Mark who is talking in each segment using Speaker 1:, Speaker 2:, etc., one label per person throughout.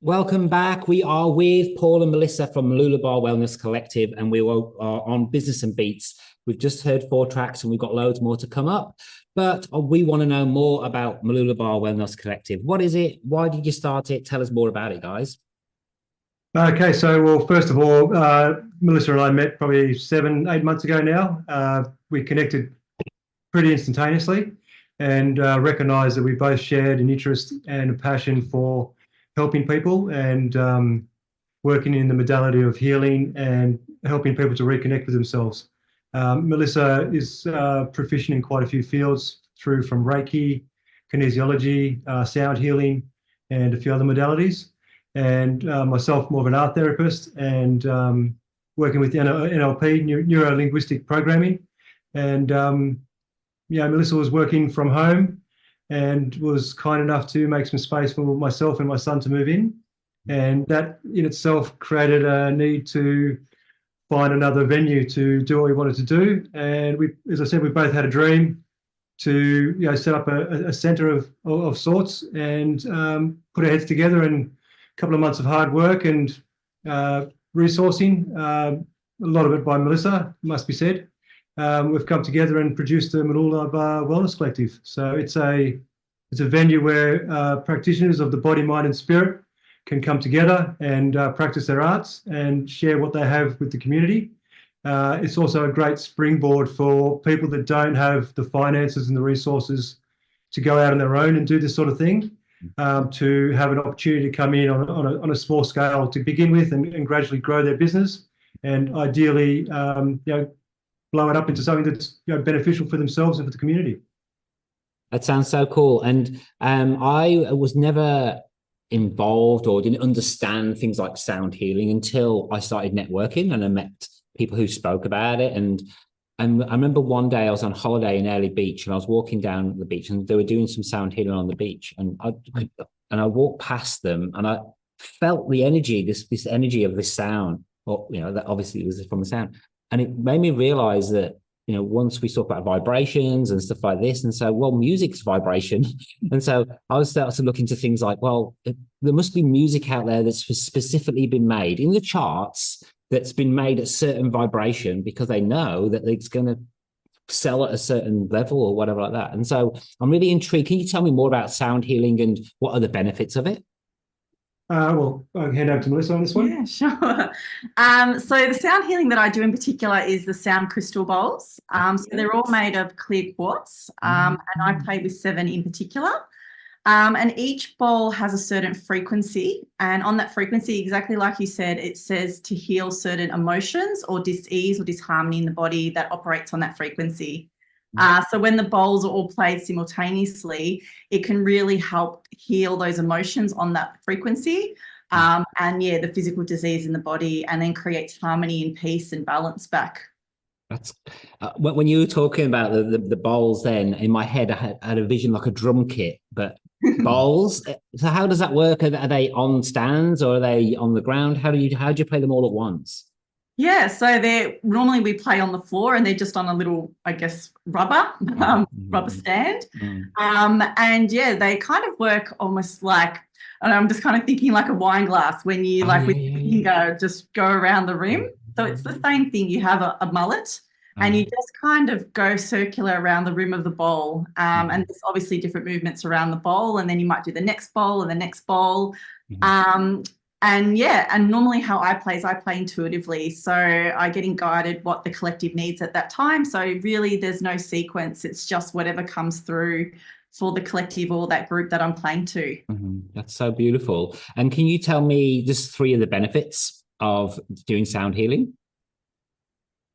Speaker 1: Welcome back. We are with Paul and Melissa from Malulabar Wellness Collective, and we are on Business and Beats. We've just heard 4 tracks, and we've got loads more to come up. But we want to know more about Malulabar Wellness Collective. What is it? Why did you start it? Tell us more about it, guys.
Speaker 2: Okay, well, first of all, Melissa and I met probably 7, 8 months ago now. We connected pretty instantaneously and recognized that we both shared an interest and a passion for helping people and working in the modality of healing and helping people to reconnect with themselves. Melissa is proficient in quite a few fields from Reiki, kinesiology, sound healing, and a few other modalities. And myself, more of an art therapist, and working with NLP, neuro-linguistic programming. And Melissa was working from home and was kind enough to make some space for myself and my son to move in. And that in itself created a need to find another venue to do what we wanted to do. And we, as I said, we both had a dream to set up a centre of sorts and put our heads together, and a couple of months of hard work and resourcing, a lot of it by Melissa, must be said. We've come together and produced the Malulabar Wellness Collective. So it's a venue where practitioners of the body, mind, and spirit can come together and practice their arts and share what they have with the community. It's also a great springboard for people that don't have the finances and the resources to go out on their own and do this sort of thing, to have an opportunity to come in on a small scale to begin with and gradually grow their business, and ideally blow it up into something that's beneficial for themselves and for the community.
Speaker 1: That sounds so cool. And I was never involved or didn't understand things like sound healing until I started networking and I met people who spoke about it. And I remember one day I was on holiday in Airlie Beach, and I was walking down the beach, and they were doing some sound healing on the beach. And I walked past them, and I felt the energy, this energy of this sound, or that obviously it was from the sound. And it made me realize that, once we talk about vibrations and stuff like this, and so, well, music's vibration. And so I was starting to look into things like, well, there must be music out there that's specifically been made in the charts, that's been made at certain vibration, because they know that it's going to sell at a certain level or whatever like that. And so I'm really intrigued. Can you tell me more about sound healing and what are the benefits of it?
Speaker 2: Well, I'll hand over to Melissa on this one.
Speaker 3: Yeah, sure. So the sound healing that I do in particular is the sound crystal bowls. So they're all made of clear quartz, and I play with 7 in particular. And each bowl has a certain frequency, and on that frequency, exactly like you said, it says to heal certain emotions or dis-ease or disharmony in the body that operates on that frequency. So when the bowls are all played simultaneously, it can really help heal those emotions on that frequency, and the physical disease in the body, and then creates harmony and peace and balance back.
Speaker 1: That's when you were talking about the bowls, then in my head I had a vision like a drum kit, but bowls. So how does that work? Are they on stands or are they on the ground? How do you play them all at once?
Speaker 3: Yeah, so normally we play on the floor, and they're just on a little, I guess, rubber stand. And they kind of work almost like, and I'm just kind of thinking like a wine glass when you with your finger just go around the rim. So it's the same thing. You have a mullet, and you just kind of go circular around the rim of the bowl. And there's obviously different movements around the bowl, and then you might do the next bowl and the next bowl. And normally how I play is I play intuitively. So I get guided what the collective needs at that time. So really there's no sequence. It's just whatever comes through for the collective or that group that I'm playing to.
Speaker 1: That's so beautiful. And can you tell me just 3 of the benefits of doing sound healing?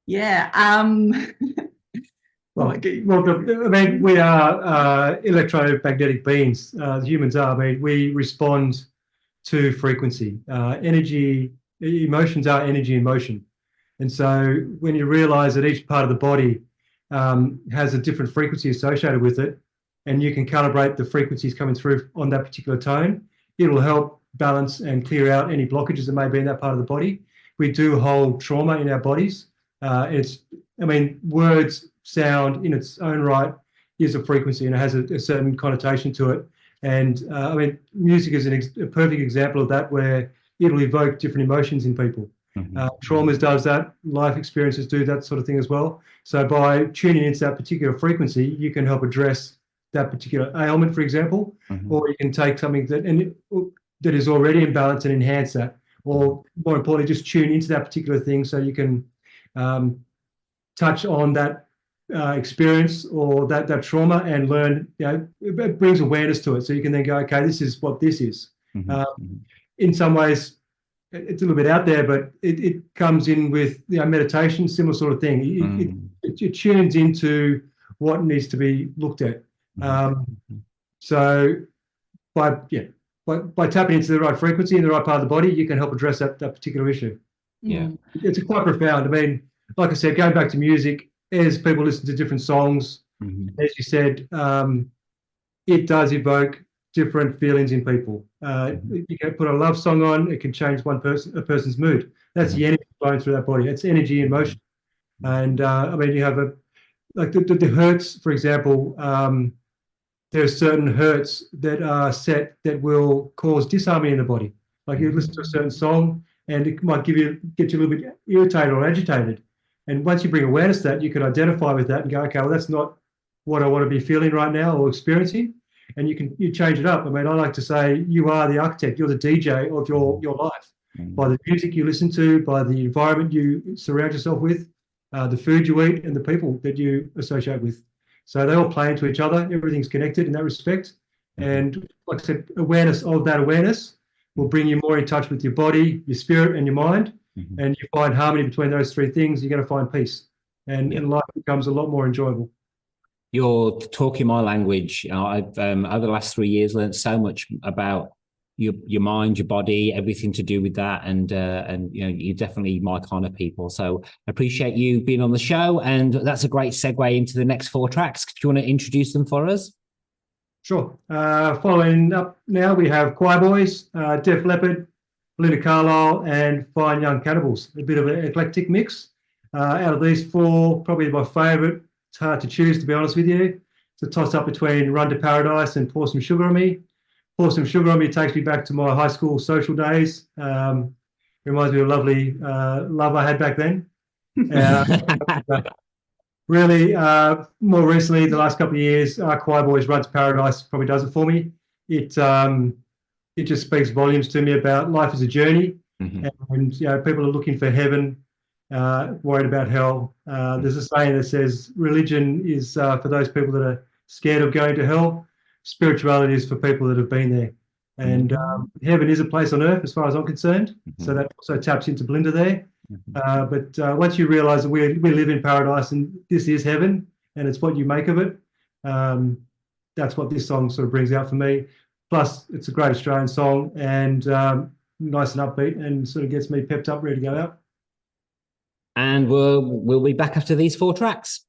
Speaker 3: Yeah.
Speaker 2: Well, I mean, we are electromagnetic beings. Humans are. I mean, we respond to frequency. Energy, emotions are energy in motion. And so when you realize that each part of the body has a different frequency associated with it, and you can calibrate the frequencies coming through on that particular tone, it'll help balance and clear out any blockages that may be in that part of the body. We do hold trauma in our bodies. Words, sound in its own right is a frequency, and it has a certain connotation to it. And I mean, music is a perfect example of that, where it'll evoke different emotions in people. Traumas does that, life experiences do that sort of thing as well. So by tuning into that particular frequency, you can help address that particular ailment, for example, or you can take something that is already in balance and enhance that, or more importantly, just tune into that particular thing so you can touch on that experience or that trauma and learn. It brings awareness to it, so you can then go, okay, this is what this is. In some ways, it's a little bit out there, but it comes in with meditation, similar sort of thing. It tunes into what needs to be looked at. So by tapping into the right frequency in the right part of the body, you can help address that particular issue.
Speaker 1: Yeah,
Speaker 2: it's quite profound. I mean, like I said, going back to music, as people listen to different songs, as you said, it does evoke different feelings in people. You can put a love song on, it can change a person's mood. That's the energy flowing through that body. It's energy in motion. And I mean, you have the hertz, for example. There are certain hertz that are set that will cause disharmony in the body. Like you listen to a certain song and it might get you a little bit irritated or agitated. And once you bring awareness to that, you can identify with that and go, okay, well, that's not what I want to be feeling right now or experiencing. And you change it up. I mean, I like to say you are the architect, you're the DJ of your life. By the music you listen to, by the environment you surround yourself with, the food you eat, and the people that you associate with. So they all play into each other. Everything's connected in that respect. And like I said, awareness of that awareness will bring you more in touch with your body, your spirit, and your mind. And you find harmony between those three things, you're going to find peace. And life becomes a lot more enjoyable.
Speaker 1: You're talking my language. I've over the last 3 years learned so much about your mind, your body, everything to do with that, and you're definitely my kind of people. So I appreciate you being on the show, and that's a great segue into the next 4 tracks. Do you want to introduce them for us?
Speaker 2: Sure. Following up now, we have Choir Boys, Def Leppard, Belinda Carlisle, and Fine Young Cannibals. A bit of an eclectic mix. Out of these 4, probably my favourite. It's hard to choose, to be honest with you. It's a toss-up between Run to Paradise and Pour Some Sugar on Me. Pour Some Sugar on Me takes me back to my high school social days. Reminds me of a lovely love I had back then. Really, more recently, the last couple of years, Choir Boys Run to Paradise probably does it for me. It just speaks volumes to me about life as a journey. And people are looking for heaven, worried about hell. There's a saying that says religion is for those people that are scared of going to hell. Spirituality is for people that have been there. And heaven is a place on earth as far as I'm concerned. So that also taps into Belinda there. But once you realise that we live in paradise and this is heaven and it's what you make of it, that's what this song sort of brings out for me. Plus, it's a great Australian song and nice and upbeat and sort of gets me pepped up, ready to go out.
Speaker 1: And we'll be back after these 4 tracks.